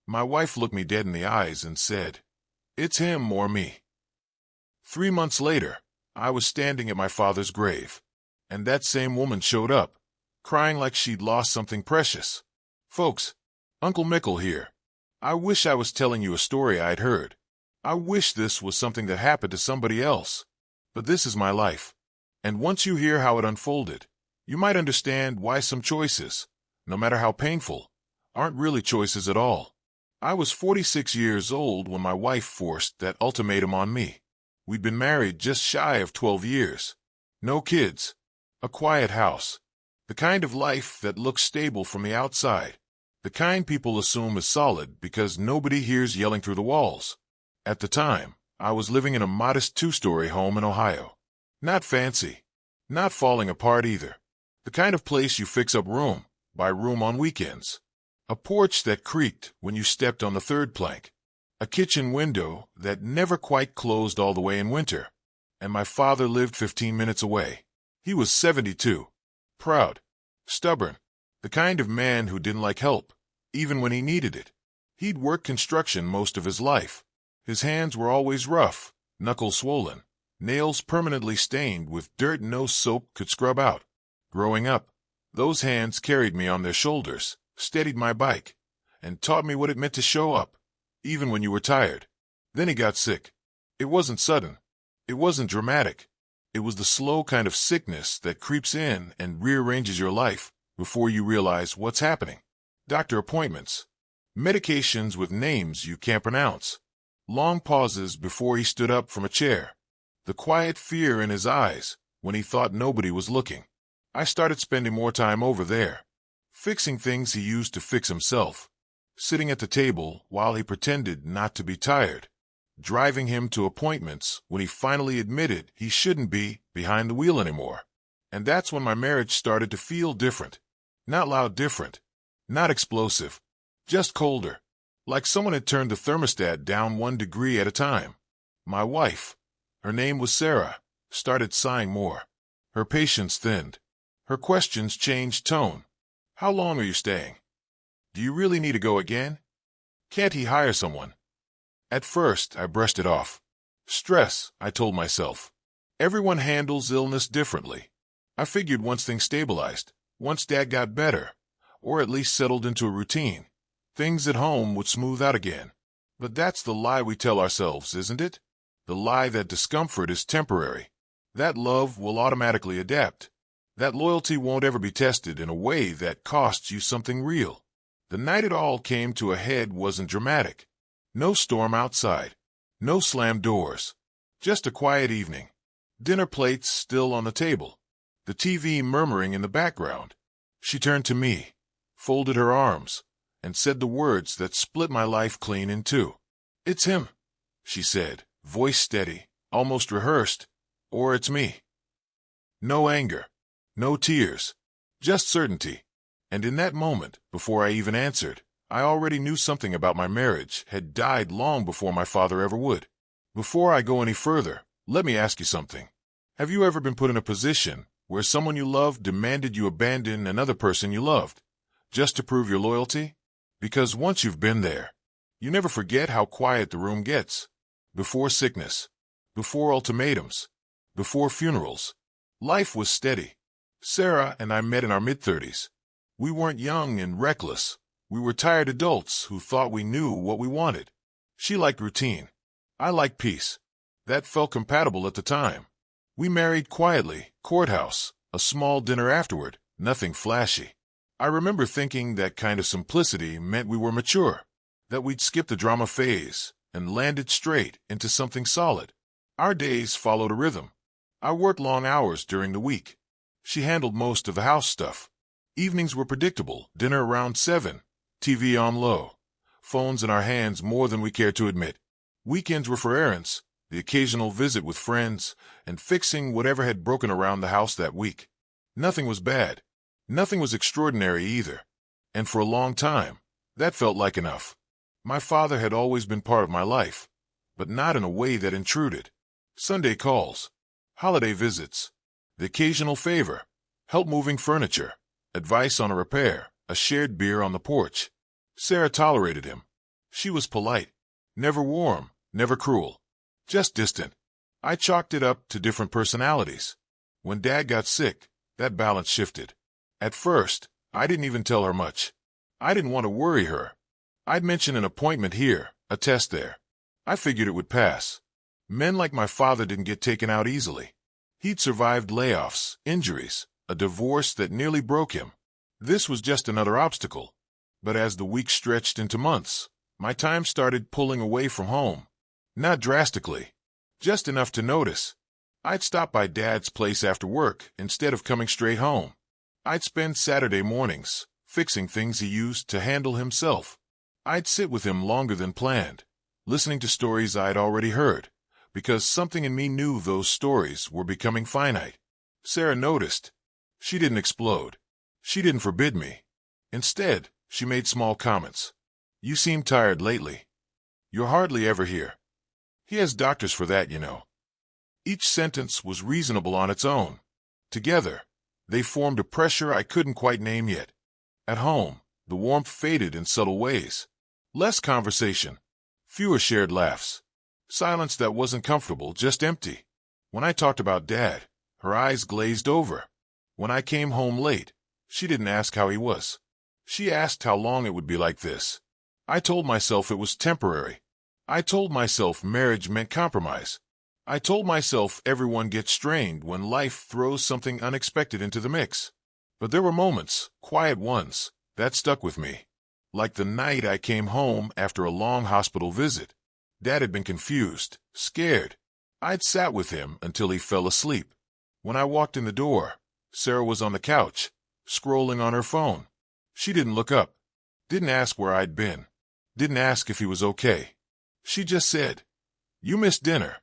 My wife looked me dead in the eyes and said, "It's him or me." 3 months later, I was standing at my father's grave, and that same woman showed up, crying like she'd lost something precious. Folks, Uncle Mickle here. I wish I was telling you a story I'd heard. I wish this was something that happened to somebody else. But this is my life. And once you hear how it unfolded, you might understand why some choices, no matter how painful, aren't really choices at all. I was 46 years old when my wife forced that ultimatum on me. We'd been married just shy of 12 years. No kids. A quiet house. The kind of life that looks stable from the outside. The kind people assume is solid because nobody hears yelling through the walls. At the time, I was living in a modest 2-story home in Ohio. Not fancy. Not falling apart either. The kind of place you fix up room by room on weekends. A porch that creaked when you stepped on the third plank. A kitchen window that never quite closed all the way in winter. And my father lived 15 minutes away. He was 72. Proud. Stubborn. The kind of man who didn't like help, even when he needed it. He'd worked construction most of his life. His hands were always rough, knuckles swollen, nails permanently stained with dirt no soap could scrub out. Growing up, those hands carried me on their shoulders, steadied my bike, and taught me what it meant to show up, even when you were tired. Then he got sick. It wasn't sudden. It wasn't dramatic. It was the slow kind of sickness that creeps in and rearranges your life before you realize what's happening. Doctor appointments. Medications with names you can't pronounce. Long pauses before he stood up from a chair. The quiet fear in his eyes when he thought nobody was looking. I started spending more time over there, fixing things he used to fix himself, sitting at the table while he pretended not to be tired, driving him to appointments when he finally admitted he shouldn't be behind the wheel anymore. And that's when my marriage started to feel different. Not loud different, not explosive, just colder, like someone had turned the thermostat down 1 degree at a time. My wife, her name was Sarah, started sighing more. Her patience thinned. Her questions changed tone. How long are you staying? Do you really need to go again? Can't he hire someone? At first, I brushed it off. Stress, I told myself. Everyone handles illness differently. I figured once things stabilized, once Dad got better, or at least settled into a routine, things at home would smooth out again. But that's the lie we tell ourselves, isn't it? The lie that discomfort is temporary. That love will automatically adapt. That loyalty won't ever be tested in a way that costs you something real. The night it all came to a head wasn't dramatic. No storm outside. No slammed doors. Just a quiet evening. Dinner plates still on the table. The TV murmuring in the background. She turned to me, folded her arms, and said the words that split my life clean in two. "It's him," she said, voice steady, almost rehearsed. "Or it's me." No anger. No tears. Just certainty. And in that moment, before I even answered, I already knew something about my marriage had died long before my father ever would. Before I go any further, let me ask you something. Have you ever been put in a position where someone you loved demanded you abandon another person you loved, just to prove your loyalty? Because once you've been there, you never forget how quiet the room gets. Before sickness, before ultimatums, before funerals, life was steady. Sarah and I met in our mid-30s. We weren't young and reckless. We were tired adults who thought we knew what we wanted. She liked routine. I liked peace. That felt compatible at the time. We married quietly, courthouse, a small dinner afterward, nothing flashy. I remember thinking that kind of simplicity meant we were mature, that we'd skip the drama phase and landed straight into something solid. Our days followed a rhythm. I worked long hours during the week. She handled most of the house stuff. Evenings were predictable, dinner around 7, TV on low, phones in our hands more than we cared to admit. Weekends were for errands, the occasional visit with friends, and fixing whatever had broken around the house that week. Nothing was bad. Nothing was extraordinary either. And for a long time, that felt like enough. My father had always been part of my life, but not in a way that intruded. Sunday calls, holiday visits, the occasional favor, help moving furniture, advice on a repair, a shared beer on the porch. Sarah tolerated him. She was polite, never warm, never cruel, just distant. I chalked it up to different personalities. When Dad got sick, that balance shifted. At first, I didn't even tell her much. I didn't want to worry her. I'd mention an appointment here, a test there. I figured it would pass. Men like my father didn't get taken out easily. He'd survived layoffs, injuries, a divorce that nearly broke him. This was just another obstacle. But as the weeks stretched into months, my time started pulling away from home. Not drastically, just enough to notice. I'd stop by Dad's place after work instead of coming straight home. I'd spend Saturday mornings fixing things he used to handle himself. I'd sit with him longer than planned, listening to stories I'd already heard, because something in me knew those stories were becoming finite. Sarah noticed. She didn't explode. She didn't forbid me. Instead, she made small comments. "You seem tired lately. You're hardly ever here. He has doctors for that, you know." Each sentence was reasonable on its own. Together, they formed a pressure I couldn't quite name yet. At home, the warmth faded in subtle ways. Less conversation, fewer shared laughs. Silence that wasn't comfortable, just empty. When I talked about Dad, her eyes glazed over. When I came home late, she didn't ask how he was. She asked how long it would be like this. I told myself it was temporary. I told myself marriage meant compromise. I told myself everyone gets strained when life throws something unexpected into the mix. But there were moments, quiet ones, that stuck with me. Like the night I came home after a long hospital visit. Dad had been confused, scared. I'd sat with him until he fell asleep. When I walked in the door, Sarah was on the couch, scrolling on her phone. She didn't look up, didn't ask where I'd been, didn't ask if he was okay. She just said, "You missed dinner,"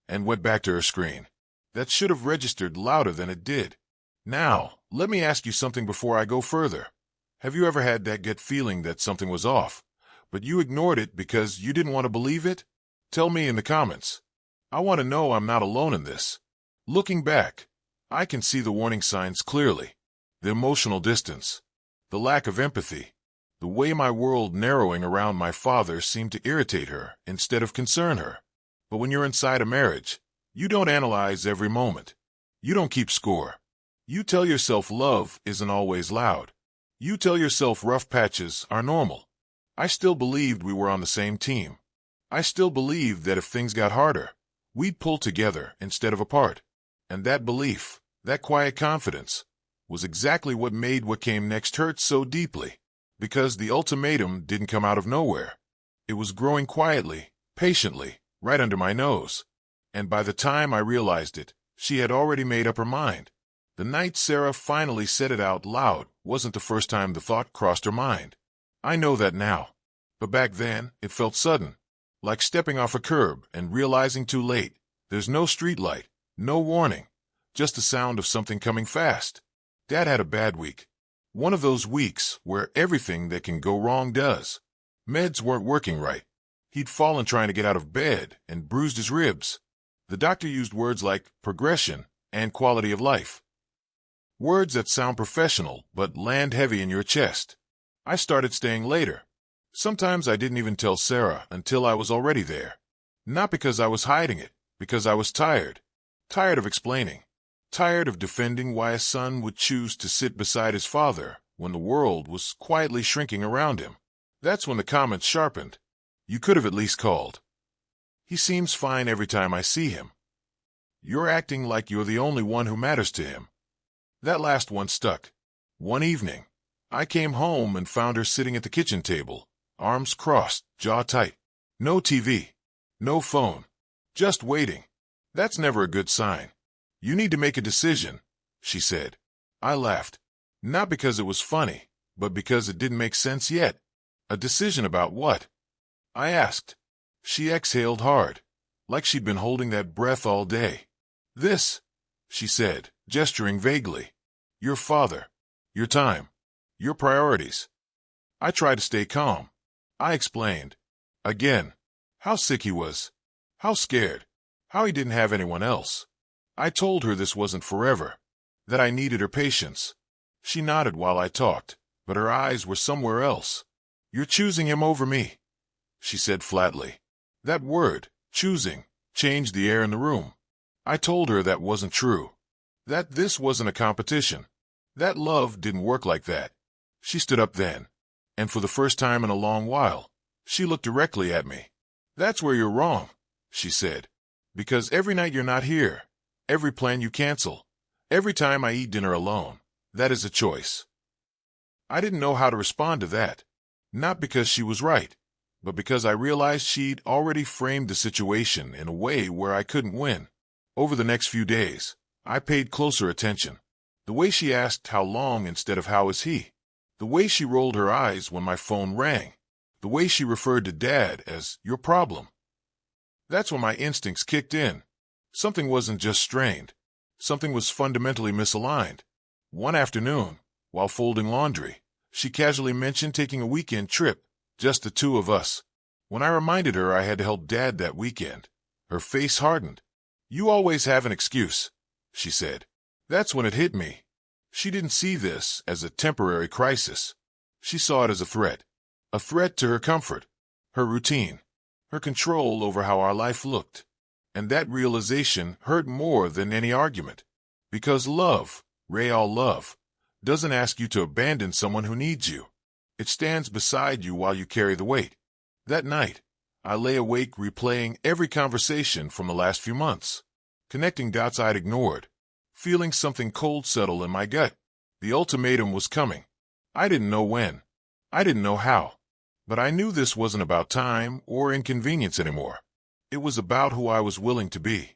and went back to her screen. That should have registered louder than it did. Now, let me ask you something before I go further. Have you ever had that gut feeling that something was off, but you ignored it because you didn't want to believe it? Tell me in the comments. I want to know I'm not alone in this. Looking back, I can see the warning signs clearly. The emotional distance, the lack of empathy, the way my world narrowing around my father seemed to irritate her instead of concern her. But when you're inside a marriage, you don't analyze every moment. You don't keep score. You tell yourself love isn't always loud. You tell yourself rough patches are normal. I still believed we were on the same team. I still believed that if things got harder, we'd pull together instead of apart. And that belief, that quiet confidence, was exactly what made what came next hurt so deeply. Because the ultimatum didn't come out of nowhere. It was growing quietly, patiently, right under my nose. And by the time I realized it, she had already made up her mind. The night Sarah finally said it out loud wasn't the first time the thought crossed her mind. I know that now. But back then, it felt sudden. Like stepping off a curb and realizing too late. There's no street light, no warning. Just the sound of something coming fast. Dad had a bad week. One of those weeks where everything that can go wrong does. Meds weren't working right. He'd fallen trying to get out of bed and bruised his ribs. The doctor used words like progression and quality of life. Words that sound professional but land heavy in your chest. I started staying later. Sometimes I didn't even tell Sarah until I was already there. Not because I was hiding it, because I was tired. Tired of explaining. Tired of defending why a son would choose to sit beside his father when the world was quietly shrinking around him. That's when the comments sharpened. You could have at least called. "He seems fine every time I see him. You're acting like you're the only one who matters to him." That last one stuck. One evening, I came home and found her sitting at the kitchen table, arms crossed, jaw tight. No TV, no phone, just waiting. That's never a good sign. "You need to make a decision," she said. I laughed. Not because it was funny, but because it didn't make sense yet. A decision about what? I asked. She exhaled hard, like she'd been holding that breath all day. "This," she said, gesturing vaguely. "Your father. Your time. Your priorities." I tried to stay calm. I explained. Again. How sick he was. How scared. How he didn't have anyone else. I told her this wasn't forever. That I needed her patience. She nodded while I talked, but her eyes were somewhere else. "You're choosing him over me," she said flatly. That word, choosing, changed the air in the room. I told her that wasn't true. That this wasn't a competition. That love didn't work like that. She stood up then, and for the first time in a long while, she looked directly at me. That's where you're wrong, she said. Because every night you're not here, every plan you cancel, every time I eat dinner alone, that is a choice. I didn't know how to respond to that. Not because she was right, but because I realized she'd already framed the situation in a way where I couldn't win. Over the next few days, I paid closer attention. The way she asked how long instead of how is he. The way she rolled her eyes when my phone rang. The way she referred to Dad as your problem. That's when my instincts kicked in. Something wasn't just strained. Something was fundamentally misaligned. One afternoon, while folding laundry, she casually mentioned taking a weekend trip, just the two of us. When I reminded her I had to help Dad that weekend, her face hardened. You always have an excuse, she said. That's when it hit me. She didn't see this as a temporary crisis. She saw it as a threat to her comfort, her routine, her control over how our life looked. And that realization hurt more than any argument. Because love, real love, doesn't ask you to abandon someone who needs you. It stands beside you while you carry the weight. That night, I lay awake replaying every conversation from the last few months, connecting dots I'd ignored, feeling something cold settle in my gut. The ultimatum was coming. I didn't know when. I didn't know how. But I knew this wasn't about time or inconvenience anymore. It was about who I was willing to be.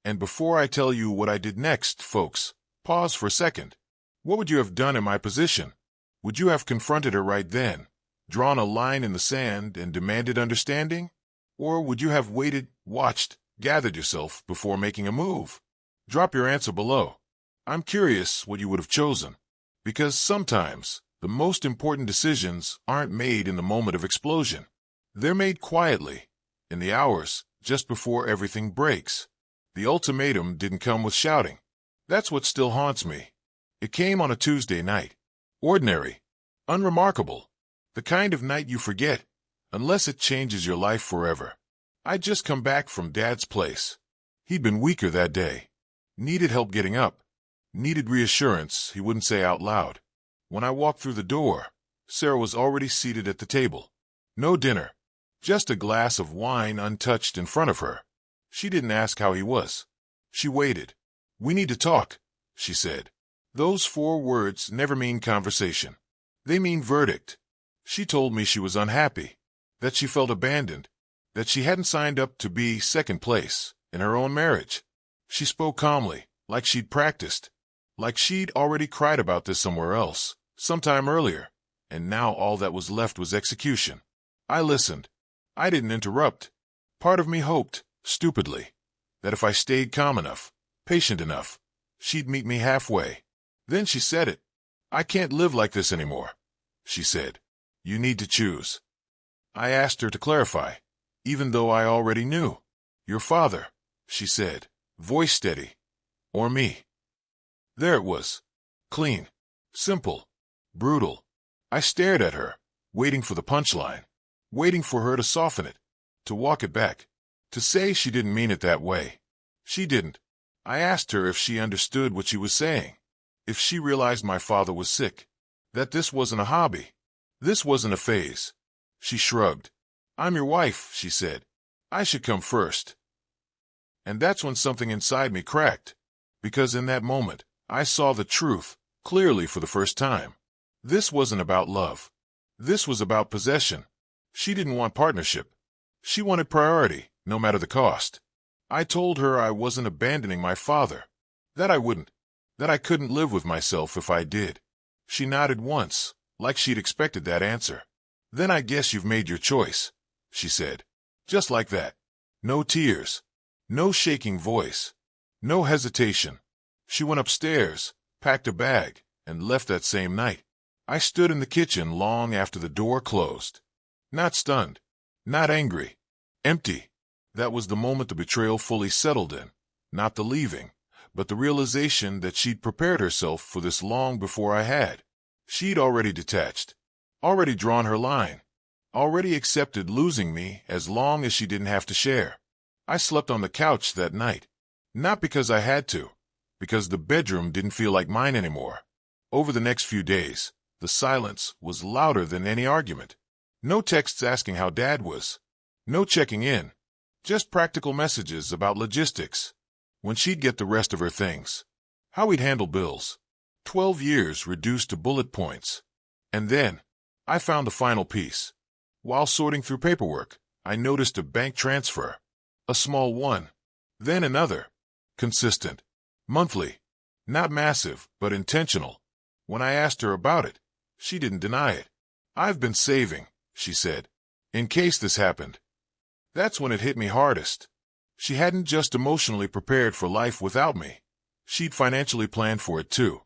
And before I tell you what I did next, folks, pause for a second. What would you have done in my position? Would you have confronted her right then, drawn a line in the sand and demanded understanding? Or would you have waited, watched, gathered yourself before making a move? Drop your answer below. I'm curious what you would have chosen. Because sometimes, the most important decisions aren't made in the moment of explosion. They're made quietly, in the hours just before everything breaks. The ultimatum didn't come with shouting. That's what still haunts me. It came on a Tuesday night. Ordinary. Unremarkable. The kind of night you forget, unless it changes your life forever. I'd just come back from Dad's place. He'd been weaker that day. Needed help getting up. Needed reassurance he wouldn't say out loud. When I walked through the door, Sarah was already seated at the table. No dinner. Just a glass of wine untouched in front of her. She didn't ask how he was. She waited. We need to talk, she said. Those 4 words never mean conversation. They mean verdict. She told me she was unhappy, that she felt abandoned, that she hadn't signed up to be second place in her own marriage. She spoke calmly, like she'd practiced, like she'd already cried about this somewhere else, sometime earlier, and now all that was left was execution. I listened. I didn't interrupt. Part of me hoped, stupidly, that if I stayed calm enough, patient enough, she'd meet me halfway. Then she said it. I can't live like this anymore, she said. You need to choose. I asked her to clarify, even though I already knew. Your father, she said, voice steady. Or me. There it was. Clean. Simple. Brutal. I stared at her, waiting for the punchline, waiting for her to soften it, to walk it back, to say she didn't mean it that way. She didn't. I asked her if she understood what she was saying, if she realized my father was sick, that this wasn't a hobby, this wasn't a phase. She shrugged. I'm your wife, she said. I should come first. And that's when something inside me cracked, because in that moment, I saw the truth, clearly for the first time. This wasn't about love. This was about possession. She didn't want partnership. She wanted priority, no matter the cost. I told her I wasn't abandoning my father, that I wouldn't, that I couldn't live with myself if I did. She nodded once, like she'd expected that answer. Then I guess you've made your choice, she said. Just like that. No tears. No shaking voice. No hesitation. She went upstairs, packed a bag, and left that same night. I stood in the kitchen long after the door closed. Not stunned. Not angry. Empty. That was the moment the betrayal fully settled in. Not the leaving, but the realization that she'd prepared herself for this long before I had. She'd already detached. Already drawn her line. already accepted losing me as long as she didn't have to share. I slept on the couch that night, not because I had to, because the bedroom didn't feel like mine anymore. Over the next few days, the silence was louder than any argument. No texts asking how Dad was. No checking in. Just practical messages about logistics. When she'd get the rest of her things. How we'd handle bills. 12 years reduced to bullet points. And then, I found the final piece. While sorting through paperwork, I noticed a bank transfer. A small one. Then another. Consistent. Monthly. Not massive, but intentional. When I asked her about it, she didn't deny it. "I've been saving," she said, "in case this happened." That's when it hit me hardest. She hadn't just emotionally prepared for life without me. She'd financially planned for it too.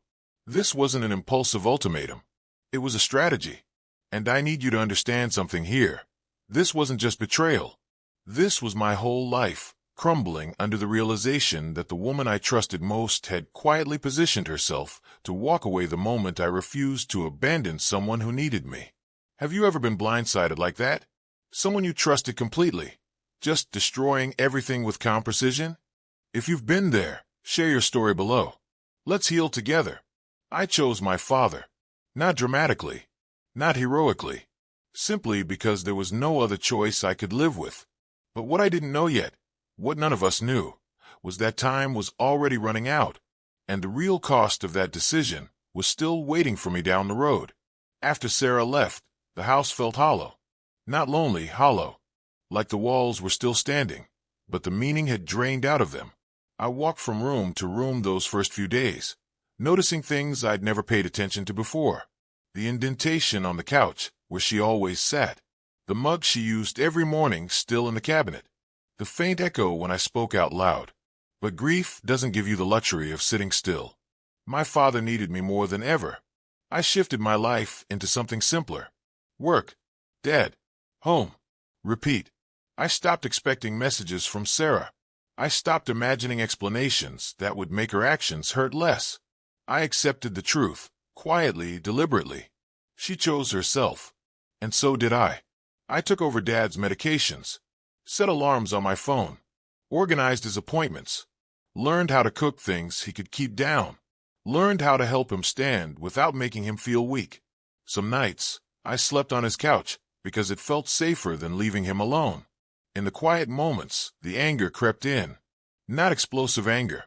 This wasn't an impulsive ultimatum. It was a strategy. And I need you to understand something here. This wasn't just betrayal. This was my whole life, crumbling under the realization that the woman I trusted most had quietly positioned herself to walk away the moment I refused to abandon someone who needed me. Have you ever been blindsided like that? Someone you trusted completely, just destroying everything with calm precision? If you've been there, share your story below. Let's heal together. I chose my father. Not dramatically. Not heroically. Simply because there was no other choice I could live with. But what I didn't know yet, what none of us knew, was that time was already running out, and the real cost of that decision was still waiting for me down the road. After Sarah left, the house felt hollow. Not lonely, hollow. Like the walls were still standing, but the meaning had drained out of them. I walked from room to room those first few days, noticing things I'd never paid attention to before. The indentation on the couch, where she always sat. The mug she used every morning still in the cabinet. The faint echo when I spoke out loud. But grief doesn't give you the luxury of sitting still. My father needed me more than ever. I shifted my life into something simpler. Work. Dad. Home. Repeat. I stopped expecting messages from Sarah. I stopped imagining explanations that would make her actions hurt less. I accepted the truth, quietly, deliberately. She chose herself. And so did I. I took over Dad's medications, set alarms on my phone, organized his appointments, learned how to cook things he could keep down, learned how to help him stand without making him feel weak. Some nights, I slept on his couch because it felt safer than leaving him alone. In the quiet moments, the anger crept in. Not explosive anger.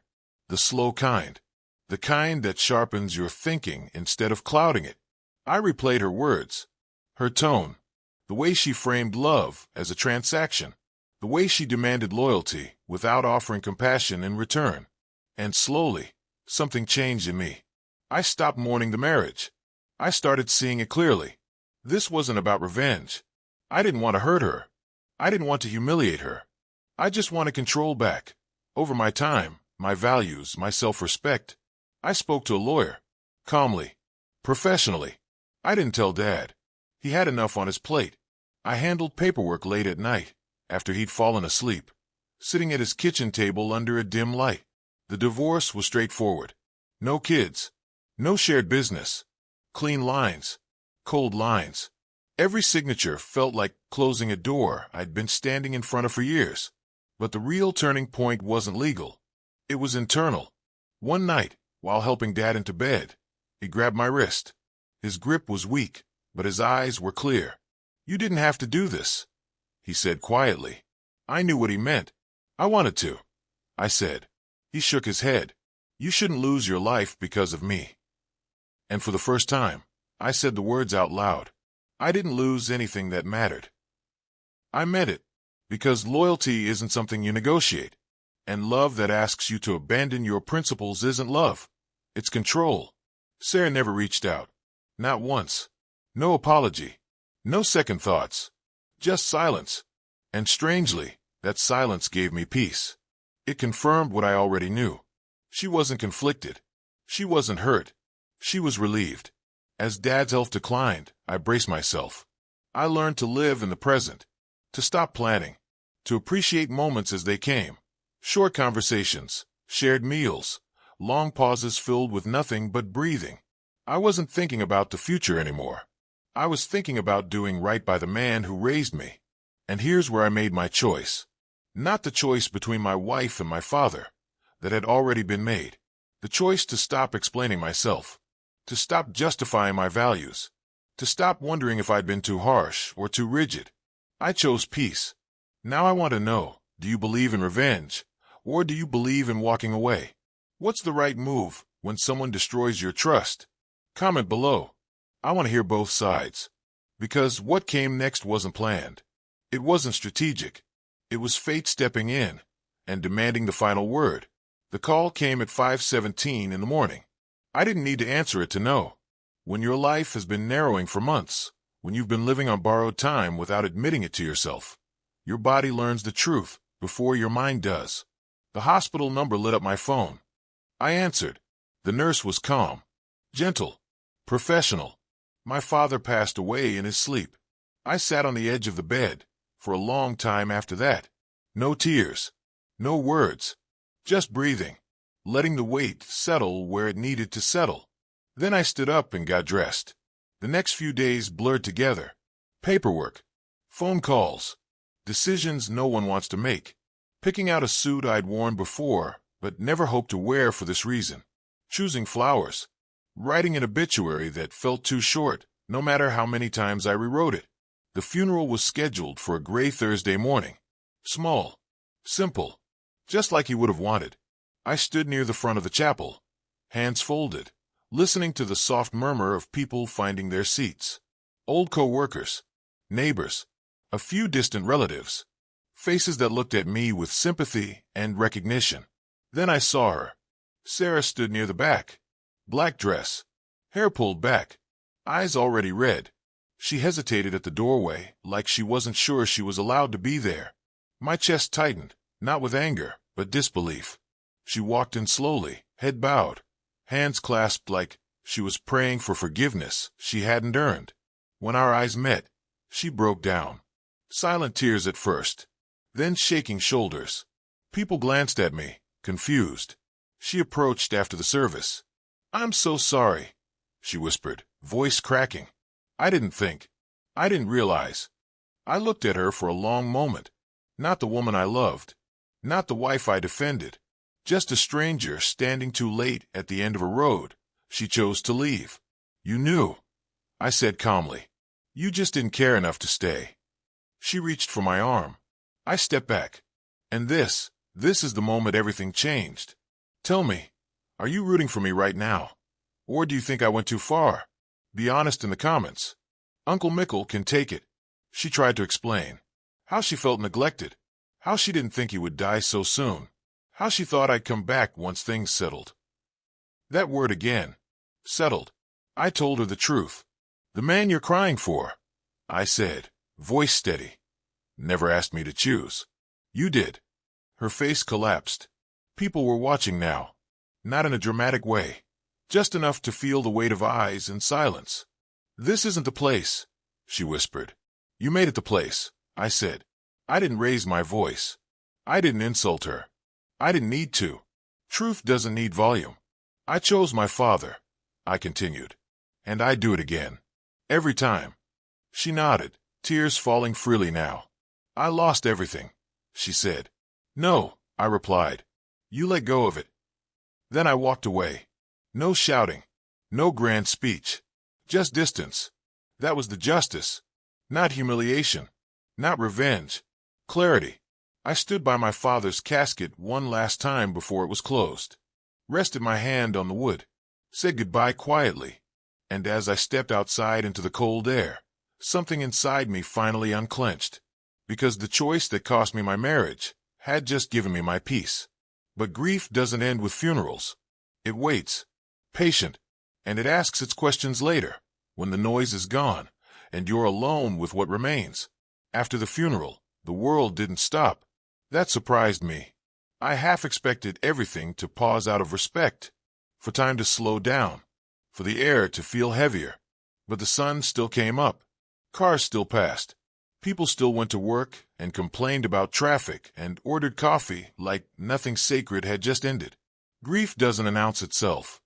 The slow kind. The kind that sharpens your thinking instead of clouding it. I replayed her words, her tone, the way she framed love as a transaction, the way she demanded loyalty without offering compassion in return. And slowly, something changed in me. I stopped mourning the marriage. I started seeing it clearly. This wasn't about revenge. I didn't want to hurt her. I didn't want to humiliate her. I just wanted control back, over my time, my values, my self-respect. I spoke to a lawyer, calmly, professionally. I didn't tell Dad. He had enough on his plate. I handled paperwork late at night, after he'd fallen asleep, sitting at his kitchen table under a dim light. The divorce was straightforward. No kids. No shared business. Clean lines. Cold lines. Every signature felt like closing a door I'd been standing in front of for years. But the real turning point wasn't legal. It was internal. One night, while helping Dad into bed, he grabbed my wrist. His grip was weak, but his eyes were clear. "You didn't have to do this," he said quietly. I knew what he meant. "I wanted to," I said. He shook his head. "You shouldn't lose your life because of me." And for the first time, I said the words out loud. I didn't lose anything that mattered. I meant it, because loyalty isn't something you negotiate, and love that asks you to abandon your principles isn't love. It's control. Sarah never reached out. Not once. No apology. No second thoughts. Just silence. And strangely, that silence gave me peace. It confirmed what I already knew. She wasn't conflicted. She wasn't hurt. She was relieved. As Dad's health declined, I braced myself. I learned to live in the present, to stop planning, to appreciate moments as they came. Short conversations, shared meals, long pauses filled with nothing but breathing. I wasn't thinking about the future anymore. I was thinking about doing right by the man who raised me. And here's where I made my choice. Not the choice between my wife and my father, that had already been made. The choice to stop explaining myself, to stop justifying my values, to stop wondering if I'd been too harsh or too rigid. I chose peace. Now I want to know, do you believe in revenge, or do you believe in walking away? What's the right move when someone destroys your trust? Comment below. I want to hear both sides. Because what came next wasn't planned. It wasn't strategic. It was fate stepping in and demanding the final word. The call came at 5:17 in the morning. I didn't need to answer it to know. When your life has been narrowing for months, when you've been living on borrowed time without admitting it to yourself, your body learns the truth before your mind does. The hospital number lit up my phone. I answered. The nurse was calm, gentle, professional. My father passed away in his sleep. I sat on the edge of the bed for a long time after that. No tears, no words, just breathing, letting the weight settle where it needed to settle. Then I stood up and got dressed. The next few days blurred together. Paperwork, phone calls, decisions no one wants to make. Picking out a suit I'd worn before, but never hoped to wear for this reason. Choosing flowers. Writing an obituary that felt too short, no matter how many times I rewrote it. The funeral was scheduled for a gray Thursday morning. Small. Simple. Just like he would have wanted. I stood near the front of the chapel, hands folded, listening to the soft murmur of people finding their seats. Old co-workers, neighbors, a few distant relatives, faces that looked at me with sympathy and recognition. Then I saw her. Sarah stood near the back. Black dress, hair pulled back, eyes already red. She hesitated at the doorway, like she wasn't sure she was allowed to be there. My chest tightened, not with anger, but disbelief. She walked in slowly, head bowed, hands clasped like she was praying for forgiveness she hadn't earned. When our eyes met, she broke down. Silent tears at first, then shaking shoulders. People glanced at me, confused. She approached after the service. "I'm so sorry," she whispered, voice cracking. I didn't realize. I looked at her for a long moment. Not the woman I loved, not the wife I defended, just a stranger standing too late at the end of a road. She chose to leave. "You knew," I said calmly. "You just didn't care enough to stay." She reached for my arm. I stepped back. And this is the moment everything changed. "Tell me, are you rooting for me right now? Or do you think I went too far? Be honest in the comments." Uncle Mickle can take it. She tried to explain. How she felt neglected. How she didn't think he would die so soon. How she thought I'd come back once things settled. That word again. Settled. I told her the truth. "The man you're crying for," I said, voice steady. "Never asked me to choose. You did." Her face collapsed. People were watching now. Not in a dramatic way. Just enough to feel the weight of eyes and silence. "This isn't the place," she whispered. "You made it the place," I said. I didn't raise my voice. I didn't insult her. I didn't need to. Truth doesn't need volume. "I chose my father," I continued. "And I'd do it again. Every time." She nodded, tears falling freely now. "I lost everything," she said. "No," I replied. "You let go of it." Then I walked away. No shouting. No grand speech. Just distance. That was the justice. Not humiliation. Not revenge. Clarity. I stood by my father's casket one last time before it was closed. Rested my hand on the wood. Said goodbye quietly. And as I stepped outside into the cold air, something inside me finally unclenched. Because the choice that cost me my marriage had just given me my peace. But grief doesn't end with funerals. It waits. Patient. And it asks its questions later, when the noise is gone, and you're alone with what remains. After the funeral, the world didn't stop. That surprised me. I half expected everything to pause out of respect, for time to slow down, for the air to feel heavier. But the sun still came up. Cars still passed. People still went to work and complained about traffic and ordered coffee like nothing sacred had just ended. Grief doesn't announce itself.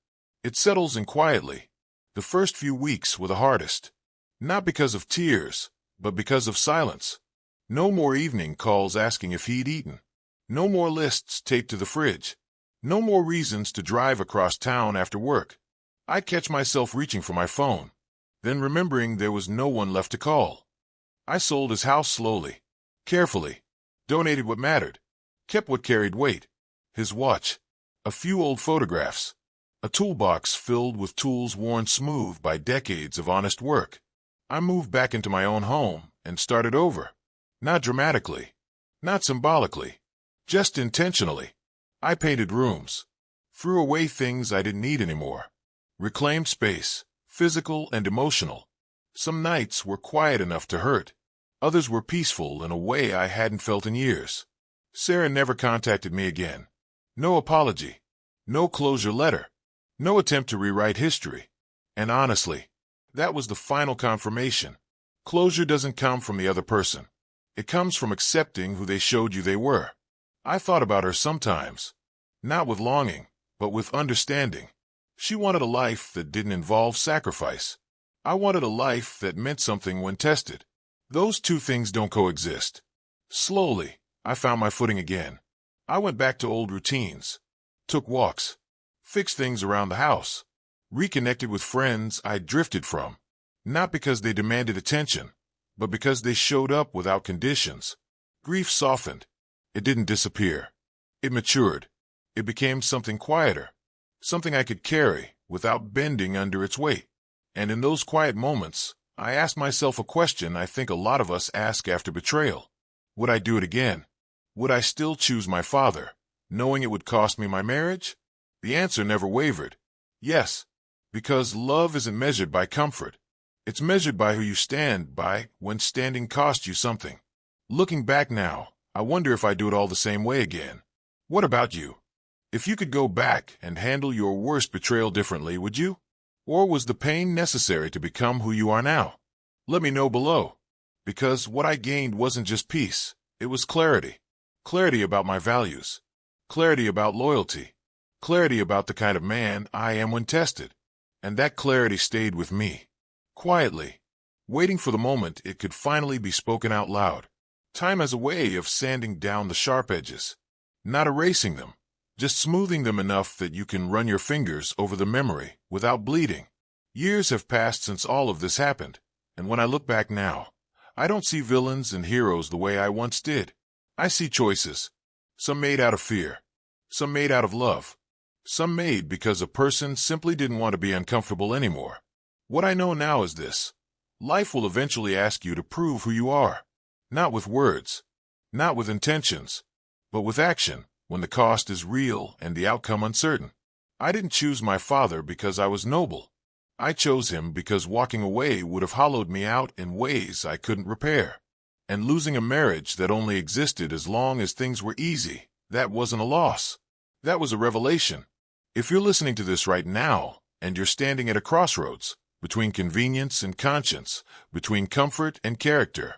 It settles in quietly. The first few weeks were the hardest. Not because of tears, but because of silence. No more evening calls asking if he'd eaten. No more lists taped to the fridge. No more reasons to drive across town after work. I catch myself reaching for my phone, then remembering there was no one left to call. I sold his house slowly, carefully, donated what mattered, kept what carried weight, his watch, a few old photographs, a toolbox filled with tools worn smooth by decades of honest work. I moved back into my own home and started over. Not dramatically, not symbolically, just intentionally. I painted rooms, threw away things I didn't need anymore, reclaimed space, physical and emotional. Some nights were quiet enough to hurt. Others were peaceful in a way I hadn't felt in years. Sarah never contacted me again. No apology, no closure letter, no attempt to rewrite history. And honestly, that was the final confirmation. Closure doesn't come from the other person. It comes from accepting who they showed you they were. I thought about her sometimes, not with longing, but with understanding. She wanted a life that didn't involve sacrifice. I wanted a life that meant something when tested. Those two things don't coexist. Slowly, I found my footing again. I went back to old routines, took walks, fixed things around the house, reconnected with friends I'd drifted from, not because they demanded attention, but because they showed up without conditions. Grief softened. It didn't disappear. It matured. It became something quieter, something I could carry without bending under its weight. And in those quiet moments, I asked myself a question I think a lot of us ask after betrayal. Would I do it again? Would I still choose my father, knowing it would cost me my marriage? The answer never wavered. Yes, because love isn't measured by comfort. It's measured by who you stand by when standing costs you something. Looking back now, I wonder if I'd do it all the same way again. What about you? If you could go back and handle your worst betrayal differently, would you? Or was the pain necessary to become who you are now? Let me know below. Because what I gained wasn't just peace, it was clarity. Clarity about my values. Clarity about loyalty. Clarity about the kind of man I am when tested. And that clarity stayed with me. Quietly, waiting for the moment it could finally be spoken out loud. Time has a way of sanding down the sharp edges. Not erasing them, just smoothing them enough that you can run your fingers over the memory without bleeding. Years have passed since all of this happened, and when I look back now, I don't see villains and heroes the way I once did. I see choices. Some made out of fear. Some made out of love. Some made because a person simply didn't want to be uncomfortable anymore. What I know now is this. Life will eventually ask you to prove who you are. Not with words, not with intentions, but with action, when the cost is real and the outcome uncertain. I didn't choose my father because I was noble. I chose him because walking away would have hollowed me out in ways I couldn't repair. And losing a marriage that only existed as long as things were easy, that wasn't a loss. That was a revelation. If you're listening to this right now, and you're standing at a crossroads, between convenience and conscience, between comfort and character,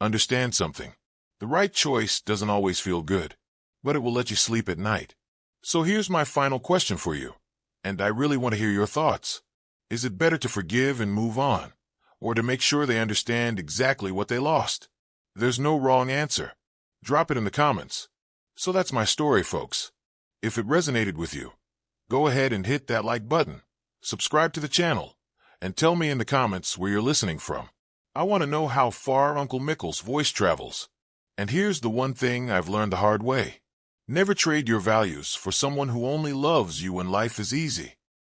understand something. The right choice doesn't always feel good, but it will let you sleep at night. So here's my final question for you, and I really want to hear your thoughts. Is it better to forgive and move on, or to make sure they understand exactly what they lost? There's no wrong answer. Drop it in the comments. So that's my story, folks. If it resonated with you, go ahead and hit that like button, subscribe to the channel, and tell me in the comments where you're listening from. I want to know how far Uncle Mickle's voice travels. And here's the one thing I've learned the hard way. Never trade your values for someone who only loves you when life is easy.